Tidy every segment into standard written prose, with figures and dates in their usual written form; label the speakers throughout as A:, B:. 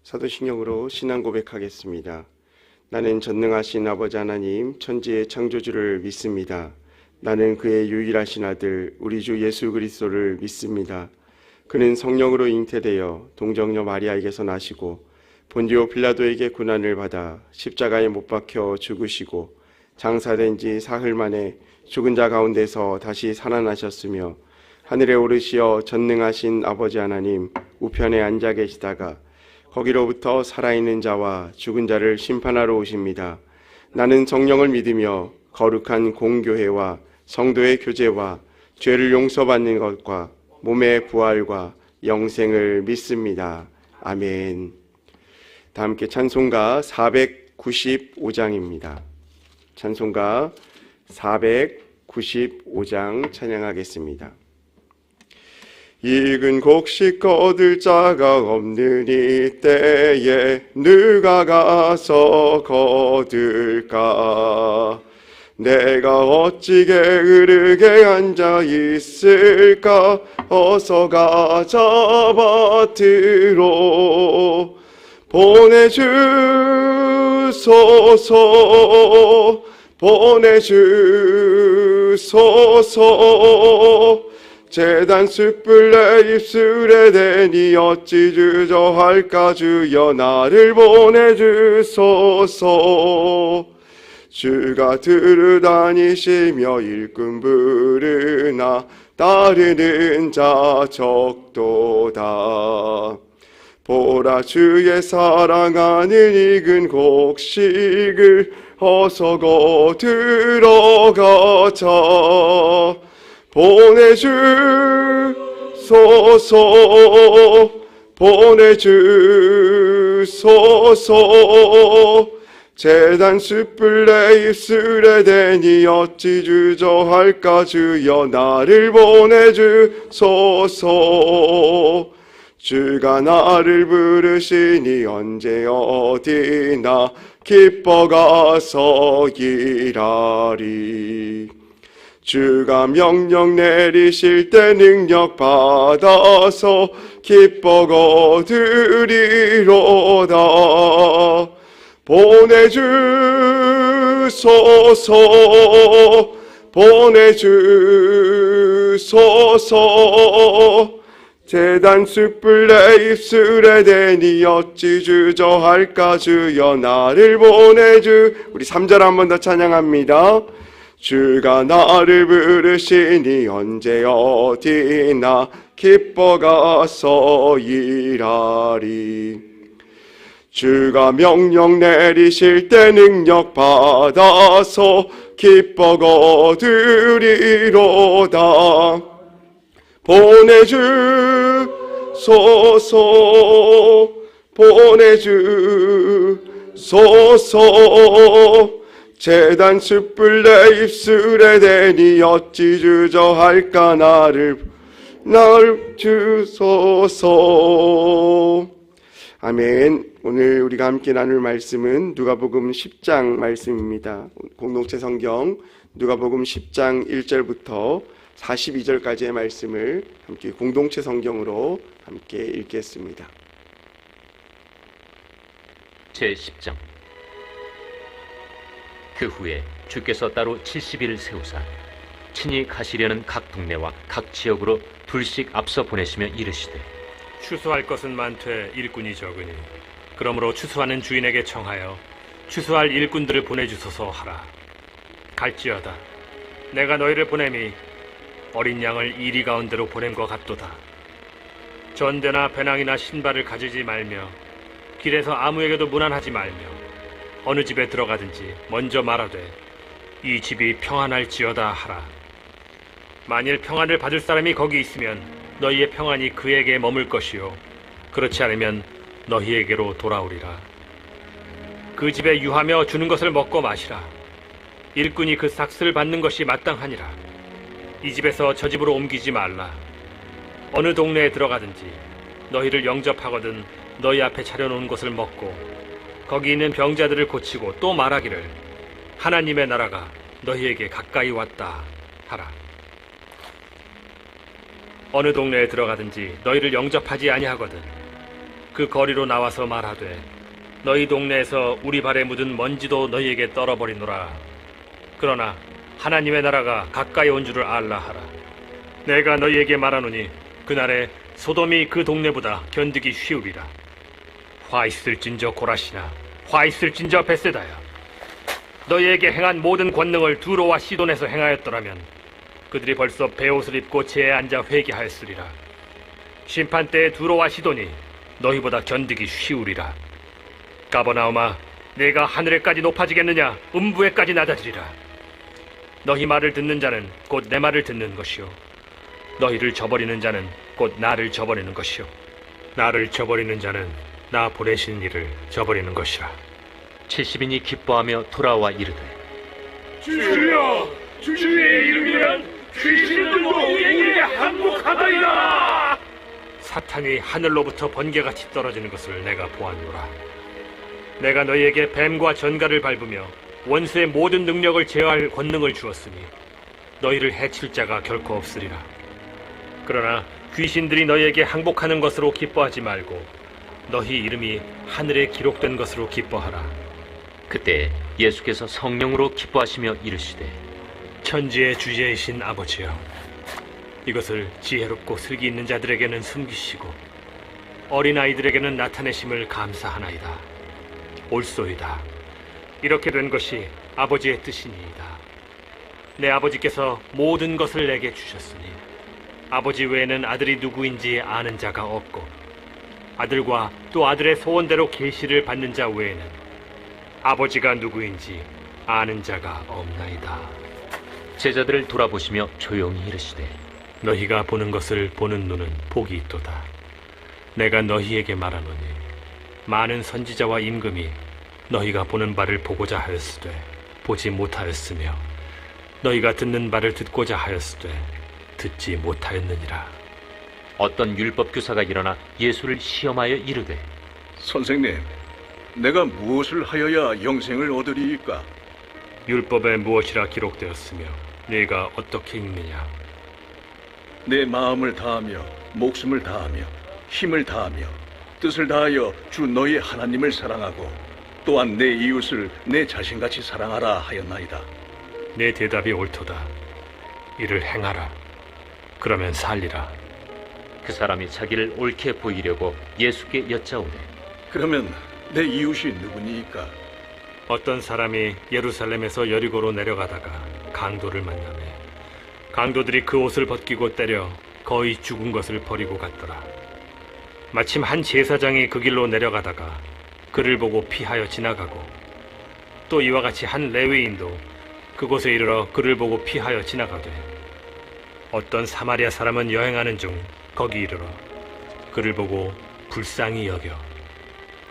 A: 사도신경으로 신앙 고백하겠습니다. 나는 전능하신 아버지 하나님 천지의 창조주를 믿습니다. 나는 그의 유일하신 아들 우리 주 예수 그리스도를 믿습니다. 그는 성령으로 잉태되어 동정녀 마리아에게서 나시고 본디오 빌라도에게 고난을 받아 십자가에 못 박혀 죽으시고 장사된 지 사흘 만에 죽은 자 가운데서 다시 살아나셨으며 하늘에 오르시어 전능하신 아버지 하나님 우편에 앉아 계시다가 거기로부터 살아있는 자와 죽은 자를 심판하러 오십니다. 나는 성령을 믿으며 거룩한 공교회와 성도의 교제와 죄를 용서받는 것과 몸의 부활과 영생을 믿습니다. 아멘. 다 함께 찬송가 495장입니다. 찬송가 495장 찬양하겠습니다. 익은 곡식 거둘 자가 없는 이때에 누가 가서 거둘까? 내가 어찌 게으르게 앉아 있을까? 어서 가져받으러 보내주소서 보내주소서. 제단 숯불 내 입술에 대니 어찌 주저할까? 주여 나를 보내주소서. 주가 두루 다니시며 일꾼 부르나 따르는 자 적도다. 보라 주의 사랑하는 익은 곡식을 어서 거두러 가자. 보내주소서 보내주소서. 제단 숯불 내 입술에 대니 어찌 주저할까? 주여 나를 보내주소서. 주가 나를 부르시니 언제 어디나 기뻐 가서 일하리. 주가 명령 내리실 때 능력 받아서 기뻐 거두리로다. 보내주소서 보내주소서. 제단 숯불 내 입술에 대니 어찌 주저할까? 주여 나를 우리 3절 한 번 더 찬양합니다. 주가 나를 부르시니 언제 어디나 기뻐 가서 일하리. 주가 명령 내리실 때 능력 받아서 기뻐 거두리로다. 보내주소서 보내주소서. 제단 숯불 내 입술에 대니 어찌 주저할까? 나를 주소서. 아멘. 오늘 우리가 함께 나눌 말씀은 누가복음 10장 말씀입니다. 공동체 성경 누가복음 10장 1절부터 42절까지의 말씀을 함께 공동체 성경으로 함께 읽겠습니다.
B: 제10장. 그 후에 주께서 따로 70일 세우사 친히 가시려는 각 동네와 각 지역으로 둘씩 앞서 보내시며 이르시되
C: 추수할 것은 많되 일꾼이 적으니 그러므로 추수하는 주인에게 청하여 추수할 일꾼들을 보내주소서 하라. 갈지어다 내가 너희를 보냄이 어린 양을 이리 가운데로 보낸 것 같도다. 전대나 배낭이나 신발을 가지지 말며 길에서 아무에게도 문안하지 말며 어느 집에 들어가든지 먼저 말하되 이 집이 평안할지어다 하라. 만일 평안을 받을 사람이 거기 있으면 너희의 평안이 그에게 머물 것이요 그렇지 않으면 너희에게로 돌아오리라. 그 집에 유하며 주는 것을 먹고 마시라. 일꾼이 그 삭스를 받는 것이 마땅하니라. 이 집에서 저 집으로 옮기지 말라. 어느 동네에 들어가든지 너희를 영접하거든 너희 앞에 차려놓은 것을 먹고 거기 있는 병자들을 고치고 또 말하기를 하나님의 나라가 너희에게 가까이 왔다 하라. 어느 동네에 들어가든지 너희를 영접하지 아니하거든 그 거리로 나와서 말하되 너희 동네에서 우리 발에 묻은 먼지도 너희에게 떨어버리노라. 그러나 하나님의 나라가 가까이 온 줄을 알라 하라. 내가 너희에게 말하노니 그날에 소돔이 그 동네보다 견디기 쉬우리라. 화 있을진저 고라시나 화 있을진저 벳세다야. 너희에게 행한 모든 권능을 두로와 시돈에서 행하였더라면 그들이 벌써 베옷을 입고 제에 앉아 회개하였으리라. 심판 때에 두로와 시돈이 너희보다 견디기 쉬우리라. 가버나움아, 내가 하늘에까지 높아지겠느냐? 음부에까지 낮아지리라. 너희 말을 듣는 자는 곧 내 말을 듣는 것이요, 너희를 저버리는 자는 곧 나를 저버리는 것이요, 나를 저버리는 자는 나 보내신 이를 저버리는 것이라.
B: 70인이 기뻐하며 돌아와 이르되
C: 주여, 주의 이름이란 귀신들도 우리에게 항복하더이다. 사탄이 하늘로부터 번개같이 떨어지는 것을 내가 보았노라. 내가 너희에게 뱀과 전갈을 밟으며 원수의 모든 능력을 제어할 권능을 주었으니 너희를 해칠 자가 결코 없으리라. 그러나 귀신들이 너희에게 항복하는 것으로 기뻐하지 말고 너희 이름이 하늘에 기록된 것으로 기뻐하라.
B: 그때 예수께서 성령으로 기뻐하시며 이르시되
C: 천지의 주제이신 아버지여, 이것을 지혜롭고 슬기 있는 자들에게는 숨기시고 어린아이들에게는 나타내심을 감사하나이다. 옳소이다. 이렇게 된 것이 아버지의 뜻이니이다. 내 아버지께서 모든 것을 내게 주셨으니 아버지 외에는 아들이 누구인지 아는 자가 없고 아들과 또 아들의 소원대로 계시를 받는 자 외에는 아버지가 누구인지 아는 자가 없나이다.
B: 제자들을 돌아보시며 조용히 이르시되
C: 너희가 보는 것을 보는 눈은 복이 있도다. 내가 너희에게 말하노니 많은 선지자와 임금이 너희가 보는 바를 보고자 하였으되 보지 못하였으며 너희가 듣는 바를 듣고자 하였으되 듣지 못하였느니라.
B: 어떤 율법교사가 일어나 예수를 시험하여 이르되
D: 선생님, 내가 무엇을 하여야 영생을 얻으리이까?
C: 율법에 무엇이라 기록되었으며 네가 어떻게 읽느냐?
D: 내 마음을 다하며 목숨을 다하며 힘을 다하며 뜻을 다하여 주 너희 하나님을 사랑하고 또한 내 이웃을 내 자신같이 사랑하라 하였나이다.
C: 내 대답이 옳도다. 이를 행하라. 그러면 살리라.
B: 그 사람이 자기를 옳게 보이려고 예수께 여짜오되
D: 그러면 내 이웃이 누구니이까?
C: 어떤 사람이 예루살렘에서 여리고로 내려가다가 강도를 만나매 강도들이 그 옷을 벗기고 때려 거의 죽은 것을 버리고 갔더라. 마침 한 제사장이 그 길로 내려가다가 그를 보고 피하여 지나가고 또 이와 같이 한 레위인도 그곳에 이르러 그를 보고 피하여 지나가되 어떤 사마리아 사람은 여행하는 중 거기 이르러 그를 보고 불쌍히 여겨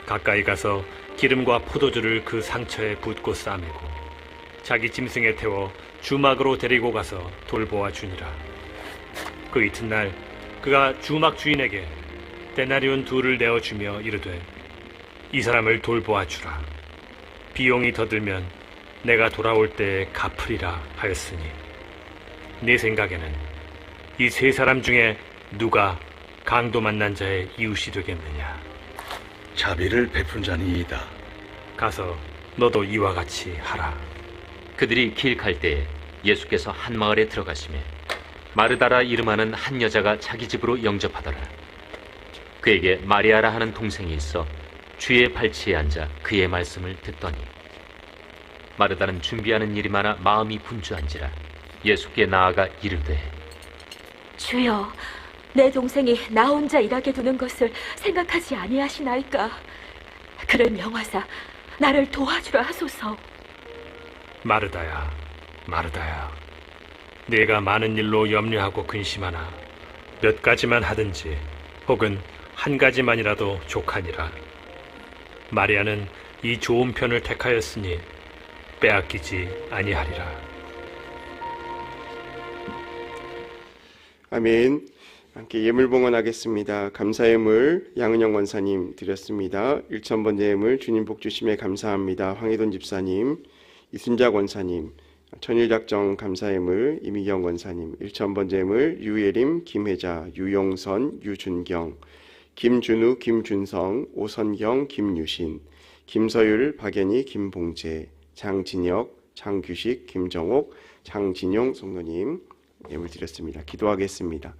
C: 가까이 가서 기름과 포도주를 그 상처에 붓고 싸매고 자기 짐승에 태워 주막으로 데리고 가서 돌보아 주니라. 그 이튿날 그가 주막 주인에게 데나리온 2를 내어주며 이르되 이 사람을 돌보아 주라. 비용이 더 들면 내가 돌아올 때에 갚으리라 하였으니 네 생각에는 이 3사람 중에 누가 강도 만난 자의 이웃이 되겠느냐?
D: 자비를 베푼 자니이다.
C: 가서 너도 이와 같이 하라.
B: 그들이 길 갈 때에 예수께서 한 마을에 들어가시매 마르다라 이름하는 한 여자가 자기 집으로 영접하더라. 그에게 마리아라 하는 동생이 있어 주의 발치에 앉아 그의 말씀을 듣더니 마르다는 준비하는 일이 많아 마음이 분주한지라 예수께 나아가 이르되
E: 주여, 내 동생이 나 혼자 일하게 두는 것을 생각하지 아니하시나이까? 그를 명하사 나를 도와주라 하소서.
C: 마르다야, 마르다야, 네가 많은 일로 염려하고 근심하나 몇 가지만 하든지 혹은 한 가지만이라도 족하니라. 마리아는 이 좋은 편을 택하였으니 빼앗기지 아니하리라.
A: 아멘. 함께 예물 봉헌하겠습니다. 감사 예물 양은영 권사님 드렸습니다. 1000번째 예물 주님 복 주심에 감사합니다. 황희돈 집사님, 이순자 권사님, 천일작정 감사 예물 이미경 권사님, 1000번째 예물 유예림, 김혜자, 유용선, 유준경, 김준우, 김준성, 오선경, 김유신, 김서율, 박연희, 김봉재, 장진혁, 장규식, 김정옥, 장진용 성도님 예물 드렸습니다. 기도하겠습니다.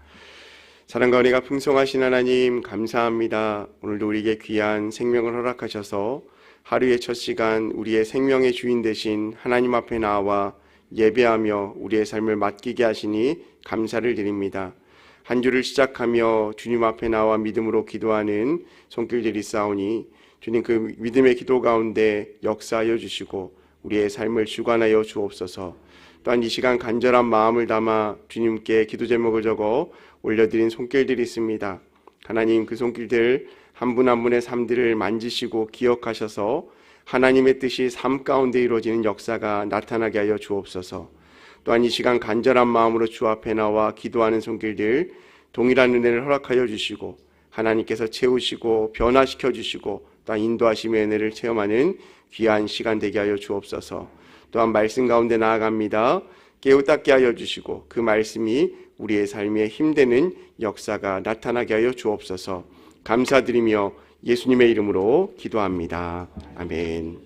A: 사랑과 은혜가 풍성하신 하나님 감사합니다. 오늘도 우리에게 귀한 생명을 허락하셔서 하루의 첫 시간 우리의 생명의 주인 되신 하나님 앞에 나와 예배하며 우리의 삶을 맡기게 하시니 감사를 드립니다. 한 주를 시작하며 주님 앞에 나와 믿음으로 기도하는 손길들이 있사오니 주님 그 믿음의 기도 가운데 역사하여 주시고 우리의 삶을 주관하여 주옵소서. 또한 이 시간 간절한 마음을 담아 주님께 기도 제목을 적어 올려드린 손길들이 있습니다. 하나님 그 손길들 한 분 한 분의 삶들을 만지시고 기억하셔서 하나님의 뜻이 삶 가운데 이루어지는 역사가 나타나게 하여 주옵소서. 또한 이 시간 간절한 마음으로 주 앞에 나와 기도하는 손길들 동일한 은혜를 허락하여 주시고 하나님께서 채우시고 변화시켜 주시고 또한 인도하심의 은혜를 체험하는 귀한 시간 되게 하여 주옵소서. 또한 말씀 가운데 나아갑니다. 깨우닫게 하여 주시고 그 말씀이 우리의 삶에 힘되는 역사가 나타나게 하여 주옵소서. 감사드리며 예수님의 이름으로 기도합니다. 아멘.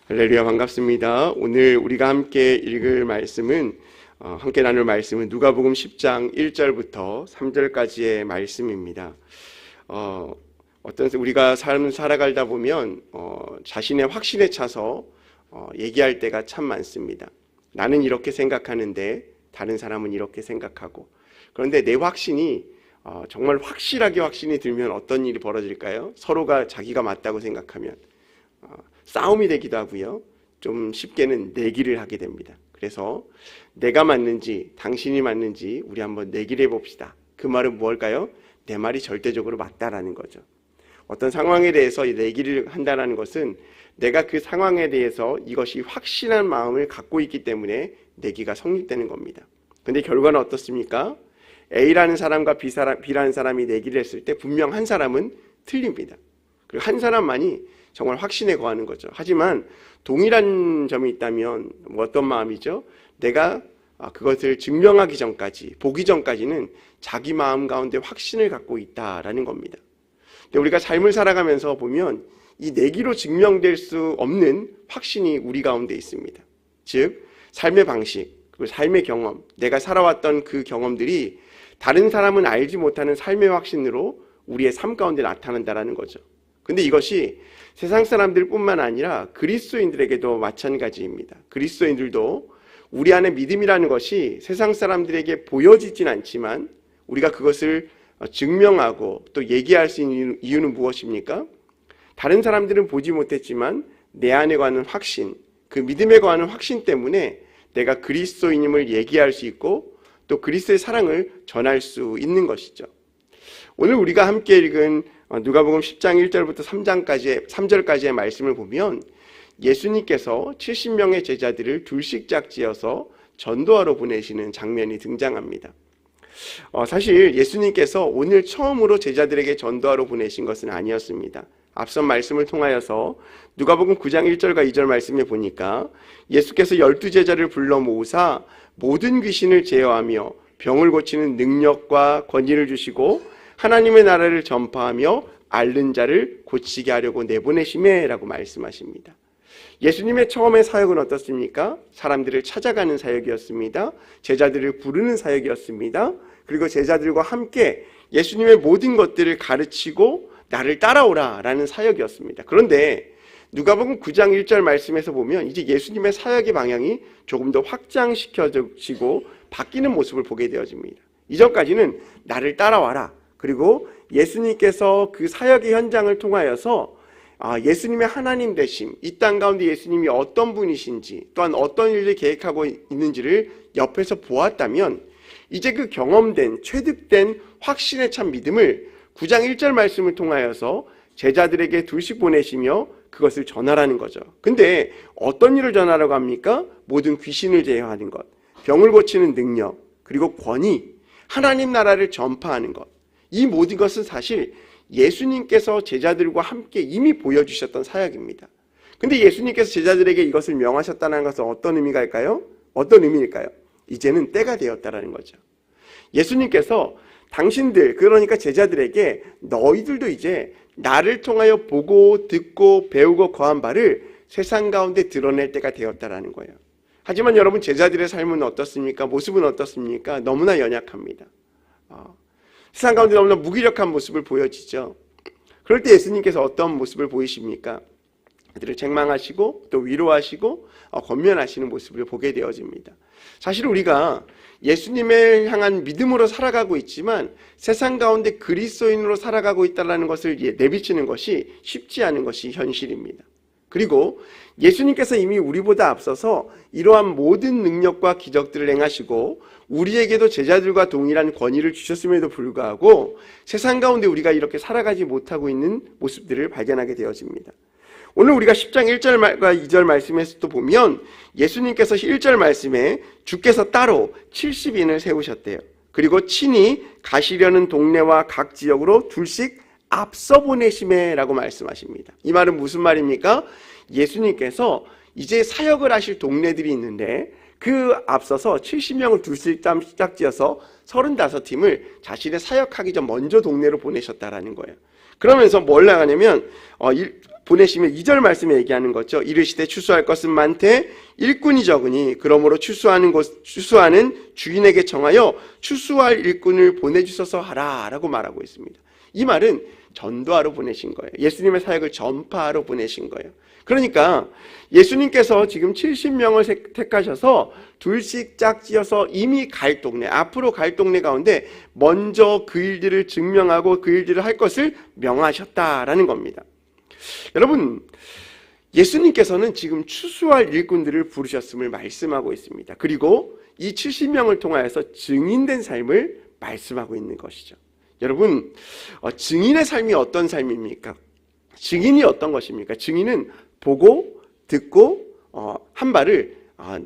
A: 할렐루야, 반갑습니다. 오늘 우리가 함께 읽을 말씀은 함께 나눌 말씀은 누가복음 10장 1절부터 3절까지의 말씀입니다. 어떤 우리가 삶을 살아가다 보면 자신의 확신에 차서 얘기할 때가 참 많습니다. 나는 이렇게 생각하는데 다른 사람은 이렇게 생각하고, 그런데 내 확신이 정말 확실하게 확신이 들면 어떤 일이 벌어질까요? 서로가 자기가 맞다고 생각하면 싸움이 되기도 하고요. 좀 쉽게는 내기를 하게 됩니다. 그래서 내가 맞는지 당신이 맞는지 우리 한번 내기를 해봅시다. 그 말은 뭘까요? 내 말이 절대적으로 맞다라는 거죠. 어떤 상황에 대해서 내기를 한다는 것은 내가 그 상황에 대해서 이것이 확신한 마음을 갖고 있기 때문에 내기가 성립되는 겁니다. 근데 결과는 어떻습니까? A라는 사람과 B라는 사람이 내기를 했을 때 분명 한 사람은 틀립니다. 그리고 한 사람만이 정말 확신에 거하는 거죠. 하지만 동일한 점이 있다면 어떤 마음이죠? 내가 그것을 증명하기 전까지, 보기 전까지는 자기 마음 가운데 확신을 갖고 있다라는 겁니다. 근데 우리가 삶을 살아가면서 보면 이 내기로 증명될 수 없는 확신이 우리 가운데 있습니다. 즉 삶의 방식, 그리고 삶의 경험, 내가 살아왔던 그 경험들이 다른 사람은 알지 못하는 삶의 확신으로 우리의 삶 가운데 나타난다는 거죠. 근데 이것이 세상 사람들뿐만 아니라 그리스도인들에게도 마찬가지입니다. 그리스도인들도 우리 안에 믿음이라는 것이 세상 사람들에게 보여지진 않지만 우리가 그것을 증명하고 또 얘기할 수 있는 이유는 무엇입니까? 다른 사람들은 보지 못했지만 내 안에 관한 확신, 그 믿음에 관한 확신 때문에 내가 그리스도인임을 얘기할 수 있고 또 그리스도의 사랑을 전할 수 있는 것이죠. 오늘 우리가 함께 읽은 누가복음 10장 1절부터 3절까지의 말씀을 보면 예수님께서 70명의 제자들을 둘씩 짝지어서 전도하러 보내시는 장면이 등장합니다. 사실 예수님께서 오늘 처음으로 제자들에게 전도하러 보내신 것은 아니었습니다. 앞선 말씀을 통하여서 누가복음 9장 1절과 2절 말씀에 보니까 예수께서 12제자를 불러 모으사 모든 귀신을 제어하며 병을 고치는 능력과 권위를 주시고 하나님의 나라를 전파하며 앓는 자를 고치게 하려고 내보내심에 라고 말씀하십니다. 예수님의 처음의 사역은 어떻습니까? 사람들을 찾아가는 사역이었습니다. 제자들을 부르는 사역이었습니다. 그리고 제자들과 함께 예수님의 모든 것들을 가르치고 나를 따라오라 라는 사역이었습니다. 그런데 누가복음 9장 1절 말씀에서 보면 이제 예수님의 사역의 방향이 조금 더 확장시켜지고 바뀌는 모습을 보게 되어집니다. 이전까지는 나를 따라와라. 그리고 예수님께서 그 사역의 현장을 통하여서 예수님의 하나님 되심, 이 땅 가운데 예수님이 어떤 분이신지 또한 어떤 일을 계획하고 있는지를 옆에서 보았다면 이제 그 경험된, 체득된 확신에 찬 믿음을 9장 1절 말씀을 통하여서 제자들에게 둘씩 보내시며 그것을 전하라는 거죠. 근데 어떤 일을 전하라고 합니까? 모든 귀신을 제어하는 것, 병을 고치는 능력, 그리고 권위, 하나님 나라를 전파하는 것. 이 모든 것은 사실 예수님께서 제자들과 함께 이미 보여주셨던 사역입니다. 근데 예수님께서 제자들에게 이것을 명하셨다는 것은 어떤 의미일까요? 어떤 의미일까요? 이제는 때가 되었다라는 거죠. 예수님께서 당신들, 그러니까 제자들에게 너희들도 이제 나를 통하여 보고 듣고 배우고 거한 바를 세상 가운데 드러낼 때가 되었다라는 거예요. 하지만 여러분, 제자들의 삶은 어떻습니까? 모습은 어떻습니까? 너무나 연약합니다. 세상 가운데 너무나 무기력한 모습을 보여지죠. 그럴 때 예수님께서 어떤 모습을 보이십니까? 그들을 책망하시고 또 위로하시고 권면하시는 모습을 보게 되어집니다. 사실 우리가 예수님을 향한 믿음으로 살아가고 있지만 세상 가운데 그리스도인으로 살아가고 있다는 것을 내비치는 것이 쉽지 않은 것이 현실입니다. 그리고 예수님께서 이미 우리보다 앞서서 이러한 모든 능력과 기적들을 행하시고 우리에게도 제자들과 동일한 권위를 주셨음에도 불구하고 세상 가운데 우리가 이렇게 살아가지 못하고 있는 모습들을 발견하게 되어집니다. 오늘 우리가 10장 1절과 2절 말씀에서 또 보면 예수님께서 1절 말씀에 주께서 따로 70인을 세우셨대요. 그리고 친히 가시려는 동네와 각 지역으로 둘씩 앞서 보내심에라고 말씀하십니다. 이 말은 무슨 말입니까? 예수님께서 이제 사역을 하실 동네들이 있는데 그 앞서서 70명을 둘씩 짝지어서 35팀을 자신의 사역하기 전 먼저 동네로 보내셨다라는 거예요. 그러면서 뭘 나가냐면 보내시면 2절 말씀에 얘기하는 거죠. 이르시되 추수할 것은 많되 일꾼이 적으니 그러므로 추수하는 주인에게 청하여 추수할 일꾼을 보내주소서 하라 라고 말하고 있습니다. 이 말은 전도하러 보내신 거예요. 예수님의 사역을 전파하러 보내신 거예요. 그러니까 예수님께서 지금 70명을 택하셔서 둘씩 짝지어서 이미 갈 동네, 앞으로 갈 동네 가운데 먼저 그 일들을 증명하고 그 일들을 할 것을 명하셨다라는 겁니다. 여러분, 예수님께서는 지금 추수할 일꾼들을 부르셨음을 말씀하고 있습니다. 그리고 이 70명을 통하여서 증인된 삶을 말씀하고 있는 것이죠. 여러분, 증인의 삶이 어떤 삶입니까? 증인이 어떤 것입니까? 증인은 보고 듣고 한 바를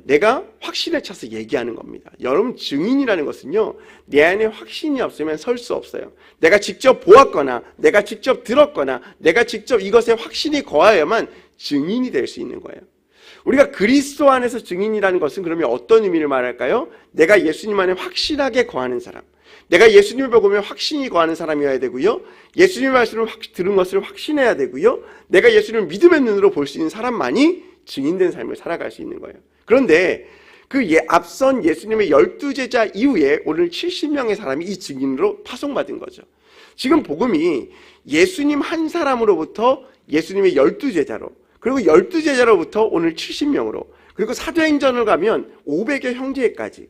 A: 내가 확신에 차서 얘기하는 겁니다. 여러분, 증인이라는 것은요, 내 안에 확신이 없으면 설 수 없어요. 내가 직접 보았거나 내가 직접 들었거나 내가 직접 이것에 확신이 거하여야만 증인이 될 수 있는 거예요. 우리가 그리스도 안에서 증인이라는 것은 그러면 어떤 의미를 말할까요? 내가 예수님 안에 확실하게 거하는 사람, 내가 예수님을 보면 확신이 거하는 사람이어야 되고요, 예수님의 말씀을 들은 것을 확신해야 되고요, 내가 예수님을 믿음의 눈으로 볼 수 있는 사람만이 증인된 삶을 살아갈 수 있는 거예요. 그런데 앞선 예수님의 12제자 이후에 오늘 70명의 사람이 이 증인으로 파송받은 거죠. 지금 복음이 예수님 한 사람으로부터 예수님의 12제자로, 그리고 12제자로부터 오늘 70명으로, 그리고 사도행전을 가면 500여 형제까지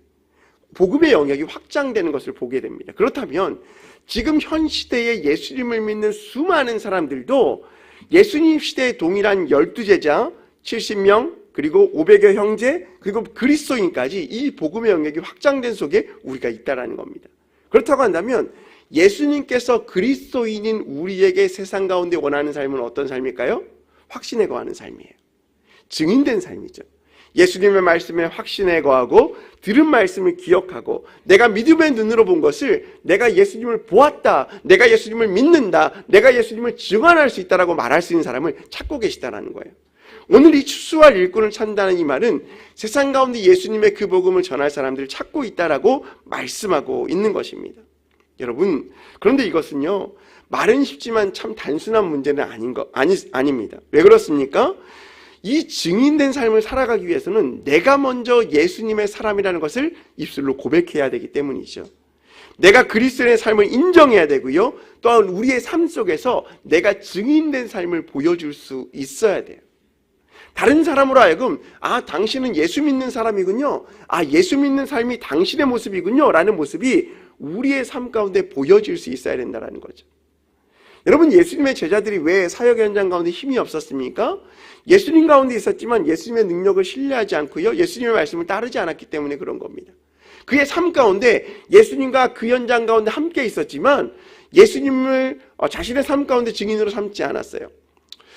A: 복음의 영역이 확장되는 것을 보게 됩니다. 그렇다면 지금 현 시대에 예수님을 믿는 수많은 사람들도 예수님 시대에 동일한 12제자, 70명, 그리고 500여 형제, 그리고 그리스도인까지 이 복음의 영역이 확장된 속에 우리가 있다라는 겁니다. 그렇다고 한다면 예수님께서 그리스도인인 우리에게 세상 가운데 원하는 삶은 어떤 삶일까요? 확신에 거하는 삶이에요. 증인된 삶이죠. 예수님의 말씀에 확신에 거하고 들은 말씀을 기억하고 내가 믿음의 눈으로 본 것을 내가 예수님을 보았다, 내가 예수님을 믿는다, 내가 예수님을 증언할 수 있다라고 말할 수 있는 사람을 찾고 계시다라는 거예요. 오늘 이 추수할 일꾼을 찾는다는 이 말은 세상 가운데 예수님의 그 복음을 전할 사람들을 찾고 있다라고 말씀하고 있는 것입니다. 여러분, 그런데 이것은요, 말은 쉽지만 참 단순한 문제는 아닙니다. 왜 그렇습니까? 이 증인된 삶을 살아가기 위해서는 내가 먼저 예수님의 사람이라는 것을 입술로 고백해야 되기 때문이죠. 내가 그리스도의 삶을 인정해야 되고요, 또한 우리의 삶 속에서 내가 증인된 삶을 보여줄 수 있어야 돼요. 다른 사람으로 하여금 당신은 예수 믿는 사람이군요, 예수 믿는 삶이 당신의 모습이군요 라는 모습이 우리의 삶 가운데 보여질 수 있어야 된다는 거죠. 여러분, 예수님의 제자들이 왜 사역 현장 가운데 힘이 없었습니까? 예수님 가운데 있었지만 예수님의 능력을 신뢰하지 않고요, 예수님의 말씀을 따르지 않았기 때문에 그런 겁니다. 그의 삶 가운데 예수님과 그 현장 가운데 함께 있었지만 예수님을 자신의 삶 가운데 증인으로 삼지 않았어요.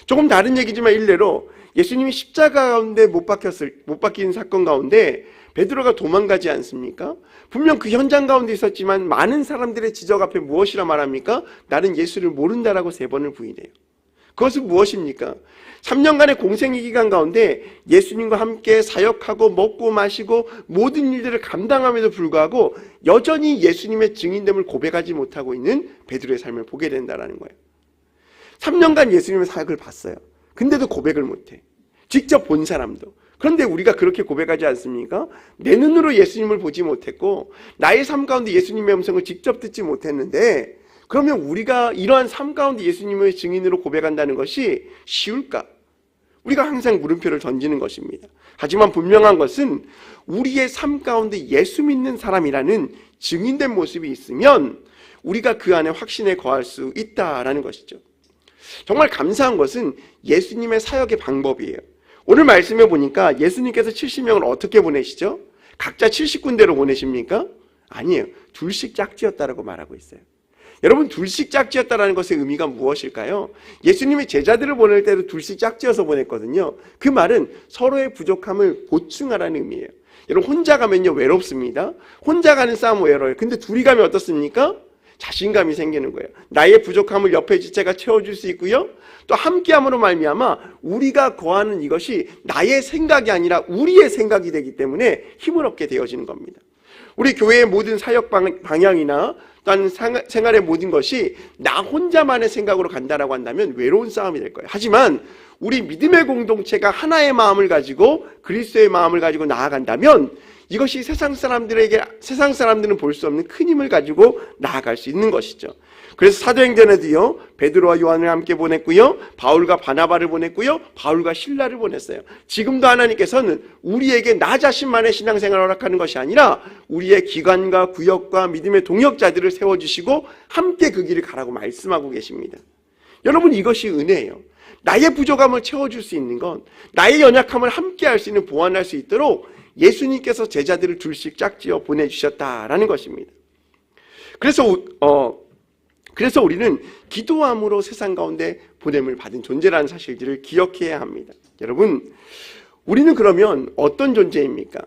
A: 조금 다른 얘기지만 일례로 예수님이 십자가 가운데 못 박힌 사건 가운데 베드로가 도망가지 않습니까? 분명 그 현장 가운데 있었지만 많은 사람들의 지적 앞에 무엇이라 말합니까? 나는 예수를 모른다라고 3번을 부인해요. 그것은 무엇입니까? 3년간의 공생의 기간 가운데 예수님과 함께 사역하고 먹고 마시고 모든 일들을 감당함에도 불구하고 여전히 예수님의 증인됨을 고백하지 못하고 있는 베드로의 삶을 보게 된다는 거예요. 3년간 예수님의 사역을 봤어요. 근데도 고백을 못해. 직접 본 사람도. 그런데 우리가 그렇게 고백하지 않습니까? 내 눈으로 예수님을 보지 못했고 나의 삶 가운데 예수님의 음성을 직접 듣지 못했는데, 그러면 우리가 이러한 삶 가운데 예수님의 증인으로 고백한다는 것이 쉬울까? 우리가 항상 물음표를 던지는 것입니다. 하지만 분명한 것은 우리의 삶 가운데 예수 믿는 사람이라는 증인된 모습이 있으면 우리가 그 안에 확신에 거할 수 있다라는 것이죠. 정말 감사한 것은 예수님의 사역의 방법이에요. 오늘 말씀에 보니까 예수님께서 70명을 어떻게 보내시죠? 각자 70군데로 보내십니까? 아니에요. 둘씩 짝지었다라고 말하고 있어요. 여러분, 둘씩 짝지었다라는 것의 의미가 무엇일까요? 예수님이 제자들을 보낼 때도 둘씩 짝지어서 보냈거든요. 그 말은 서로의 부족함을 보충하라는 의미예요. 여러분, 혼자 가면요 외롭습니다. 혼자 가는 싸움 외로워요. 근데 둘이 가면 어떻습니까? 자신감이 생기는 거예요. 나의 부족함을 옆에 지체가 채워줄 수 있고요. 또 함께함으로 말미암아 우리가 거하는 이것이 나의 생각이 아니라 우리의 생각이 되기 때문에 힘을 얻게 되어지는 겁니다. 우리 교회의 모든 사역 방향이나 또한 생활의 모든 것이 나 혼자만의 생각으로 간다라고 한다면 외로운 싸움이 될 거예요. 하지만 우리 믿음의 공동체가 하나의 마음을 가지고 그리스도의 마음을 가지고 나아간다면 이것이 세상 사람들은 볼 수 없는 큰 힘을 가지고 나아갈 수 있는 것이죠. 그래서 사도행전에도요, 베드로와 요한을 함께 보냈고요, 바울과 바나바를 보냈고요, 바울과 실라를 보냈어요. 지금도 하나님께서는 우리에게 나 자신만의 신앙생활을 허락하는 것이 아니라 우리의 기관과 구역과 믿음의 동역자들을 세워주시고 함께 그 길을 가라고 말씀하고 계십니다. 여러분, 이것이 은혜예요. 나의 부족함을 채워줄 수 있는 건, 나의 연약함을 함께 할 수 있는, 보완할 수 있도록 예수님께서 제자들을 둘씩 짝지어 보내주셨다라는 것입니다. 그래서 우리는 기도함으로 세상 가운데 보냄을 받은 존재라는 사실들을 기억해야 합니다. 여러분, 우리는 그러면 어떤 존재입니까?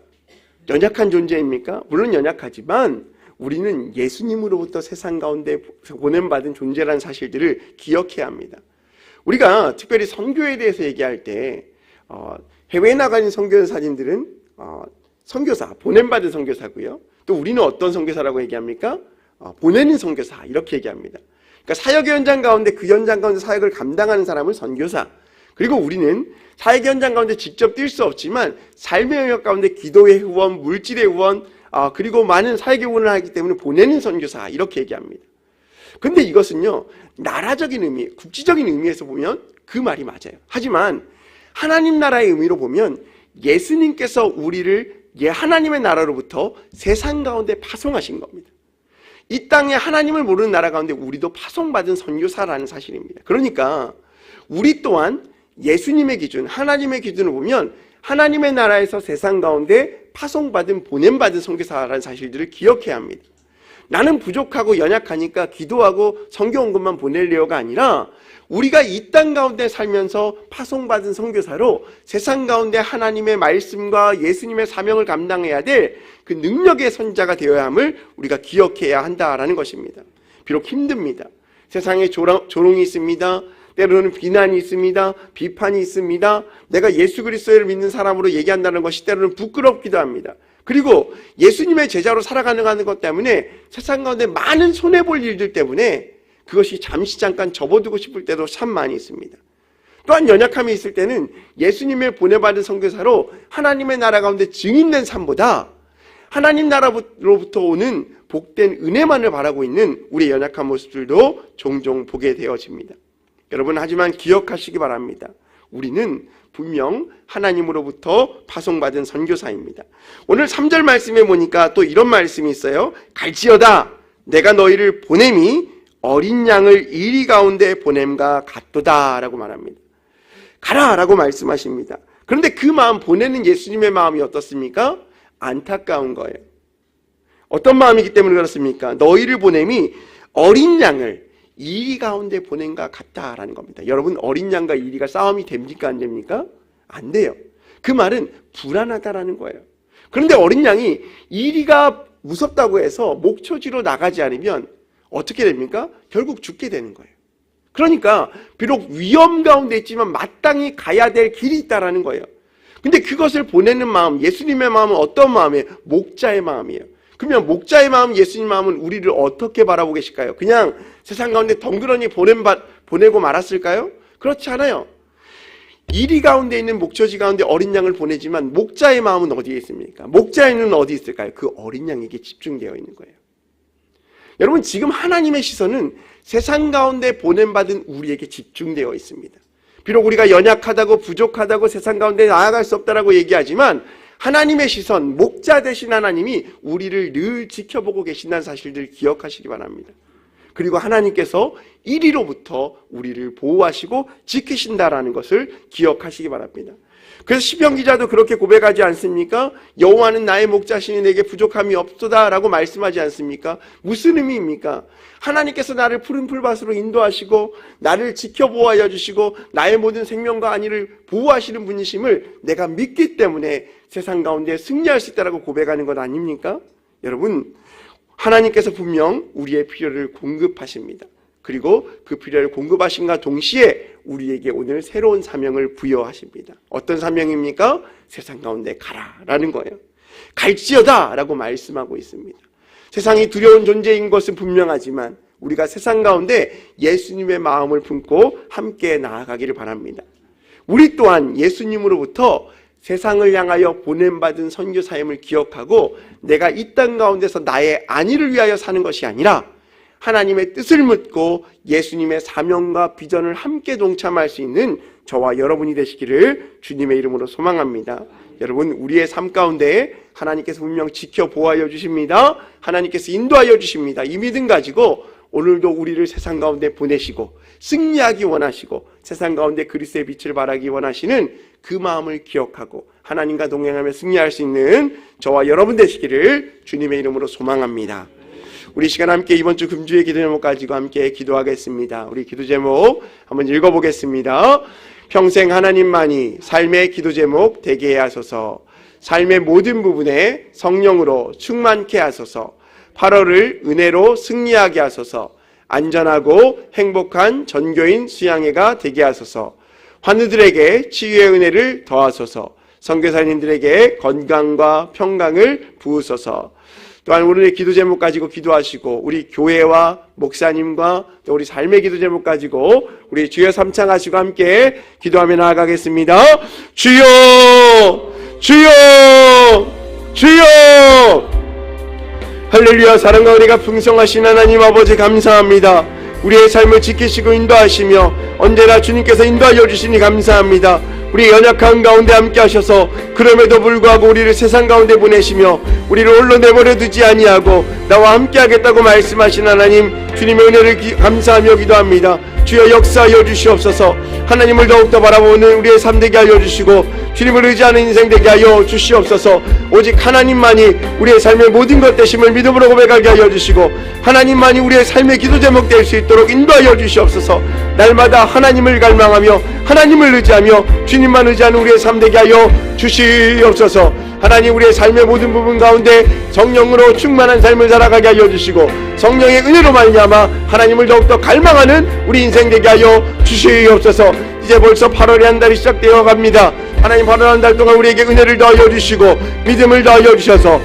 A: 연약한 존재입니까? 물론 연약하지만 우리는 예수님으로부터 세상 가운데 보냄받은 존재라는 사실들을 기억해야 합니다. 우리가 특별히 선교에 대해서 얘기할 때 해외에 나가는 선교사님들은 선교사, 보냄받은 선교사고요. 또 우리는 어떤 선교사라고 얘기합니까? 보내는 선교사, 이렇게 얘기합니다. 그러니까 사역의 현장 가운데 그 현장 가운데 사역을 감당하는 사람을 선교사, 그리고 우리는 사역의 현장 가운데 직접 뛸 수 없지만 삶의 영역 가운데 기도의 후원, 물질의 후원, 그리고 많은 사역의 후원을 하기 때문에 보내는 선교사, 이렇게 얘기합니다. 근데 이것은요, 나라적인 의미, 국지적인 의미에서 보면 그 말이 맞아요. 하지만 하나님 나라의 의미로 보면 예수님께서 우리를 하나님의 나라로부터 세상 가운데 파송하신 겁니다. 이 땅에 하나님을 모르는 나라 가운데 우리도 파송받은 선교사라는 사실입니다. 그러니까 우리 또한 예수님의 기준, 하나님의 기준을 보면 하나님의 나라에서 세상 가운데 파송받은, 보냄받은 선교사라는 사실들을 기억해야 합니다. 나는 부족하고 연약하니까 기도하고 선교 온 것만 보낼래요가 아니라 우리가 이 땅 가운데 살면서 파송받은 선교사로 세상 가운데 하나님의 말씀과 예수님의 사명을 감당해야 될 그 능력의 선자가 되어야 함을 우리가 기억해야 한다라는 것입니다. 비록 힘듭니다. 세상에 조롱이 있습니다. 때로는 비난이 있습니다. 비판이 있습니다. 내가 예수 그리스도를 믿는 사람으로 얘기한다는 것이 때로는 부끄럽기도 합니다. 그리고 예수님의 제자로 살아가는 것 때문에 세상 가운데 많은 손해볼 일들 때문에 그것이 잠시 잠깐 접어두고 싶을 때도 참 많이 있습니다. 또한 연약함이 있을 때는 예수님의 보내받은 선교사로 하나님의 나라 가운데 증인된 삶보다 하나님 나라로부터 오는 복된 은혜만을 바라고 있는 우리의 연약한 모습들도 종종 보게 되어집니다. 여러분, 하지만 기억하시기 바랍니다. 우리는 분명 하나님으로부터 파송받은 선교사입니다. 오늘 3절 말씀에 보니까 또 이런 말씀이 있어요. 갈지어다 내가 너희를 보냄이 어린 양을 이리 가운데 보냄과 같도다 라고 말합니다. 가라 라고 말씀하십니다. 그런데 그 마음, 보내는 예수님의 마음이 어떻습니까? 안타까운 거예요. 어떤 마음이기 때문에 그렇습니까? 너희를 보냄이 어린 양을 이리 가운데 보냄과 같다라는 겁니다. 여러분, 어린 양과 이리가 싸움이 됩니까? 안 됩니까? 안 돼요. 그 말은 불안하다라는 거예요. 그런데 어린 양이 이리가 무섭다고 해서 목초지로 나가지 않으면 어떻게 됩니까? 결국 죽게 되는 거예요. 그러니까 비록 위험 가운데 있지만 마땅히 가야 될 길이 있다라는 거예요. 근데 그것을 보내는 마음, 예수님의 마음은 어떤 마음이에요? 목자의 마음이에요. 그러면 목자의 마음, 예수님 마음은 우리를 어떻게 바라보고 계실까요? 그냥 세상 가운데 덩그러니 보내고 말았을까요? 그렇지 않아요. 이리 가운데 있는 목처지 가운데 어린 양을 보내지만 목자의 마음은 어디에 있습니까? 목자의 눈은 어디 있을까요? 그 어린 양에게 집중되어 있는 거예요. 여러분, 지금 하나님의 시선은 세상 가운데 보냄받은 우리에게 집중되어 있습니다. 비록 우리가 연약하다고 부족하다고 세상 가운데 나아갈 수 없다라고 얘기하지만 하나님의 시선, 목자 되신 하나님이 우리를 늘 지켜보고 계신다는 사실들 기억하시기 바랍니다. 그리고 하나님께서 이리로부터 우리를 보호하시고 지키신다라는 것을 기억하시기 바랍니다. 그래서 시편 기자도 그렇게 고백하지 않습니까? 여호와는 나의 목자시니 내게 부족함이 없도다라고 말씀하지 않습니까? 무슨 의미입니까? 하나님께서 나를 푸른 풀밭으로 인도하시고 나를 지켜보호하여 주시고 나의 모든 생명과 안위를 보호하시는 분이심을 내가 믿기 때문에 세상 가운데 승리할 수 있다라고 고백하는 것 아닙니까? 여러분, 하나님께서 분명 우리의 필요를 공급하십니다. 그리고 그 필요를 공급하신과 동시에 우리에게 오늘 새로운 사명을 부여하십니다. 어떤 사명입니까? 세상 가운데 가라라는 거예요. 갈지어다 라고 말씀하고 있습니다. 세상이 두려운 존재인 것은 분명하지만 우리가 세상 가운데 예수님의 마음을 품고 함께 나아가기를 바랍니다. 우리 또한 예수님으로부터 세상을 향하여 보냄받은 선교 사임을 기억하고 내가 이 땅 가운데서 나의 안위를 위하여 사는 것이 아니라 하나님의 뜻을 묻고 예수님의 사명과 비전을 함께 동참할 수 있는 저와 여러분이 되시기를 주님의 이름으로 소망합니다. 여러분, 우리의 삶 가운데 하나님께서 분명 지켜보호하여 주십니다. 하나님께서 인도하여 주십니다. 이 믿음 가지고 오늘도 우리를 세상 가운데 보내시고 승리하기 원하시고 세상 가운데 그리스도의 빛을 발하기 원하시는 그 마음을 기억하고 하나님과 동행하며 승리할 수 있는 저와 여러분 되시기를 주님의 이름으로 소망합니다. 우리 시간 함께 이번 주 금주의 기도 제목 가지고 함께 기도하겠습니다. 우리 기도 제목 한번 읽어보겠습니다. 평생 하나님만이 삶의 기도 제목 되게 하소서. 삶의 모든 부분에 성령으로 충만케 하소서. 8월을 은혜로 승리하게 하소서. 안전하고 행복한 전교인 수양회가 되게 하소서. 환우들에게 치유의 은혜를 더하소서. 선교사님들에게 건강과 평강을 부으소서. 또한 오늘의 기도 제목 가지고 기도하시고 우리 교회와 목사님과 또 우리 삶의 기도 제목 가지고 우리 주여 삼창하시고 함께 기도하며 나아가겠습니다. 주여, 주여, 주여. 할렐루야. 사랑과 은혜가 풍성하신 하나님 아버지 감사합니다. 우리의 삶을 지키시고 인도하시며 언제나 주님께서 인도하여 주시니 감사합니다. 우리 연약한 가운데 함께 하셔서 그럼에도 불구하고 우리를 세상 가운데 보내시며 우리를 홀로 내버려 두지 아니하고 나와 함께 하겠다고 말씀하신 하나님, 주님의 은혜를 감사하며 기도합니다. 주여 역사하여 주시옵소서. 하나님을 더욱더 바라보는 우리의 삶 되게 하여 주시고 주님을 의지하는 인생 되게 하여 주시옵소서. 오직 하나님만이 우리의 삶의 모든 것 되심을 믿음으로 고백하게 하여 주시고 하나님만이 우리의 삶의 기도 제목 될 수 있도록 인도하여 주시옵소서. 날마다 하나님을 갈망하며 하나님을 의지하며 주님만 의지하는 우리의 삶 되게 하여 주시옵소서. 하나님, 우리의 삶의 모든 부분 가운데 성령으로 충만한 삶을 살아가게 하여 주시고 성령의 은혜로 말미암아 하나님을 더욱더 갈망하는 우리 인생 되게 하여 주시옵소서. 이제 벌써 8월의 한 달이 시작되어 갑니다. 하나님, 8월 한 달 동안 우리에게 은혜를 더하여 주시고 믿음을 더하여 주셔서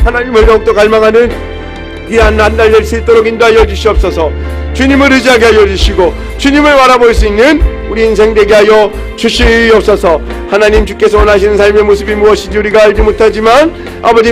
A: 하나님을 더욱더 갈망하는 귀한 한 달 될 수 있도록 인도하여 주시옵소서. 주님을 의지하게 하여 주시고 주님을 바라볼 수 있는 우리 인생 되게 하여 주시옵소서. 하나님, 주께서 원하시는 삶의 모습이 무엇인지 우리가 알지 못하지만 아버지